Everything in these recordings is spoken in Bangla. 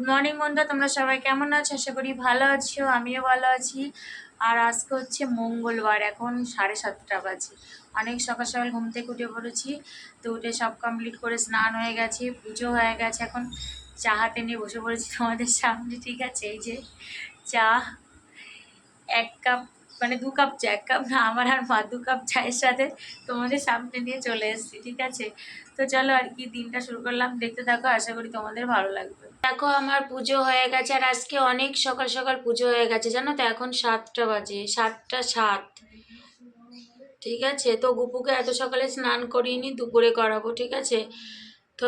গুড মর্নিং বন্ধুরা, তোমরা সবাই কেমন আছো? আশা করি ভালো আছো, আমিও ভালো আছি। আর আজকে হচ্ছে মঙ্গলবার, এখন 7:30 বাজে। অনেক সকাল সকাল ঘুম থেকে উঠে পড়েছি। তো উঠে সব কমপ্লিট করে স্নান হয়ে গেছে, পুজো হয়ে গেছে। এখন চা হাতে নিয়ে বসে পড়েছি তোমাদের সামনে, ঠিক আছে? এই যে চা, 1 কাপ, মানে 2 কাপ চা, 1 কাপ না, আমার আর মা 2 কাপ চায়ের সাথে তোমাদের সামনে নিয়ে চলে এসেছি, ঠিক আছে? তো চলো আর কি দিনটা শুরু করলাম, দেখতে থাকো, আশা করি তোমাদের ভালো লাগবে। দেখো আমার পুজো হয়ে গেছে, আর আজকে অনেক সকাল সকাল পুজো হয়ে গেছে, জানো তো? এখন 7টা বাজে, 7টা 7, ঠিক আছে? তো গুপুকে এত সকালে স্নান করিনি, দুপুরে করাবো, ঠিক আছে? তো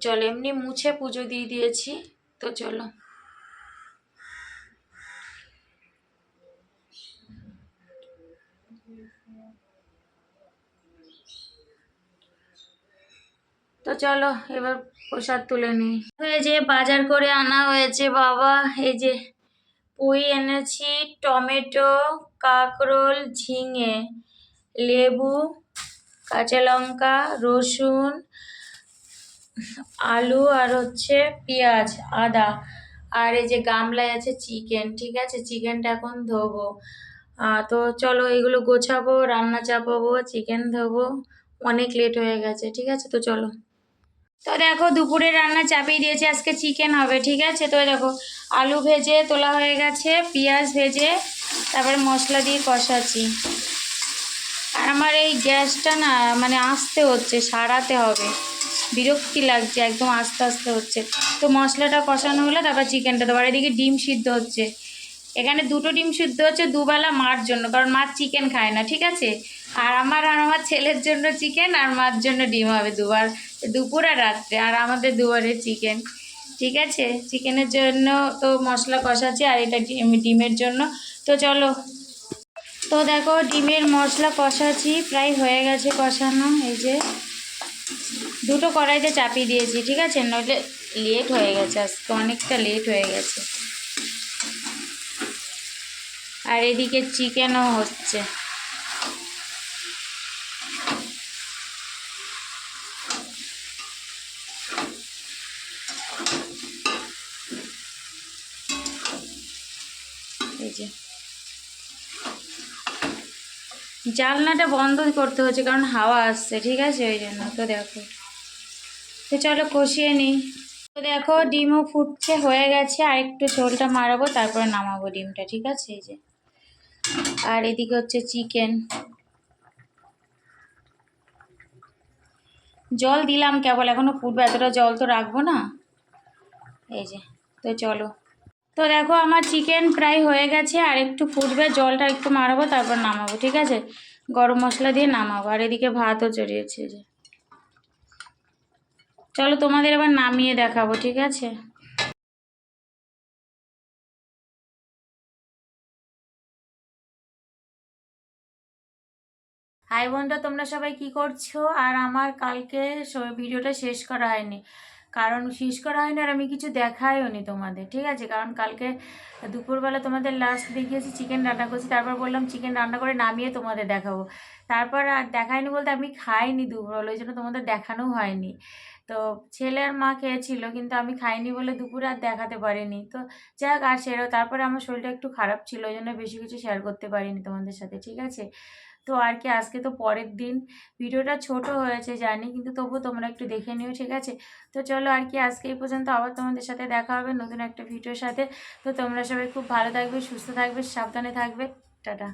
চলো, এমনি মুছে পুজো দিয়ে দিয়েছি। তো চলো, তো চলো এবার প্রসাদ তুলে নিই। এই যে বাজার করে আনা হয়েছে বাবা, এই যে পুঁই এনেছি, টমেটো, কাঁকরোল, ঝিঙে, লেবু, কাঁচা লঙ্কা, রসুন, আলু, আর হচ্ছে পেঁয়াজ, আদা। আর এই যে গামলায় আছে চিকেন, ঠিক আছে? চিকেনটা এখন ধোবো। তো চলো এগুলো গোছাবো, রান্না চাপাবো, চিকেন ধোবো। অনেক লেট হয়ে গেছে, ঠিক আছে? তো চলো। তো দেখো দুপুরে রান্না চাপিয়ে দিয়েছি, আজকে চিকেন হবে, ঠিক আছে? তো দেখো আলু ভেজে তোলা হয়ে গেছে, পেঁয়াজ ভেজে তারপরে মশলা দিয়ে কষাচ্ছি। আর আমার এই গ্যাসটা না, মানে আস্তে হচ্ছে, সারাতে হবে, বিরক্তি লাগছে, একদম আস্তে আস্তে হচ্ছে। তো মশলাটা কষানো হলে তারপর চিকেনটা দেবো। আর এদিকে ডিম সিদ্ধ হচ্ছে, এখানে 2টো ডিম সিদ্ধ হচ্ছে, দুবেলা মার জন্য, কারণ মা চিকেন খায় না, ঠিক আছে? আর আমার ছেলের জন্য চিকেন, আর মার জন্য ডিম হবে দুবার, দুপুর আর রাত্রে, আর আমাদের দুবারে চিকেন, ঠিক আছে? চিকেনের জন্য তো মশলা কষাচ্ছি, আর এটা ডিমের জন্য। তো চলো, তো দেখো ডিমের মশলা কষাচ্ছি, প্রায় হয়ে গেছে কষানো। এই যে 2টো কড়াইতে চাপিয়ে দিয়েছি, ঠিক আছে? নইলে লেট হয়ে গেছে, আজকে অনেকটা লেট হয়ে গেছে। আর এদিকে চিকেনও হচ্ছে। এই যে জানলাটা বন্ধ করতে হচ্ছে, কারণ হাওয়া আসছে, ঠিক আছে? ওই জন্য। তো দেখো, তো চলো কষিয়ে নিই। তো দেখো ডিমও ফুটছে, হয়ে গেছে, আর একটু ঝোলটা মারাবো, তারপরে নামাবো ডিমটা, ঠিক আছে? এই যে, আর এদিকে হচ্ছে চিকেন। জল দিলাম কেবল, এখনো ফুটবে, এতটা জল তো রাখবো না। এই যে, তো চলো। তো দেখো আমার চিকেন প্রায় হয়ে গেছে, আর একটু ফুটবে, জলটা একটু মারাবো, তারপর নামাবো, ঠিক আছে? গরম মশলা দিয়ে নামাবো। আর এদিকে ভাতও চড়িয়েছে। যে চলো তোমাদের এবার নামিয়ে দেখাবো, ঠিক আছে? হাই বন্ধুরা, তোমরা সবাই কি করছো? আর আমার কালকে ভিডিওটা শেষ করা হয়নি, কারণ শেষ করা হয়নি, আর আমি কিছু দেখাইও নি তোমাদের, ঠিক আছে? কারণ কালকে দুপুরবেলা তোমাদের লাস্ট দেখিয়েছি চিকেন রান্না করছি, তারপর বললাম চিকেন রান্না করে নামিয়ে তোমাদের দেখাবো। তারপর আর দেখাইনি বলতে আমি খাইনি দুপুরবেলা, ওই জন্য তোমাদের দেখানো হয়নি। তো ছেলে আর মা খেয়েছিল, কিন্তু আমি খাইনি বলে দুপুরে আর দেখাতে পারিনি। তো যাক, আর সেটাও, তারপরে আমার শরীরটা একটু খারাপ ছিল, ওই জন্য বেশি কিছু শেয়ার করতে পারিনি তোমাদের সাথে, ঠিক আছে? তো আর কি, আজকে তো পরের দিন, ভিডিওটা ছোট হয়েছে জানি, কিন্তু তবুও তোমরা একটু দেখে নিও, ঠিক আছে? তো চলো আর কি, আজকে এই পর্যন্ত, আবার তোমাদের সাথে দেখা হবে নতুন একটা ভিডিওর সাথে। তো তোমরা সবাই খুব ভালো থাকবে, সুস্থ থাকবে, সাবধানে থাকবে। টাটা।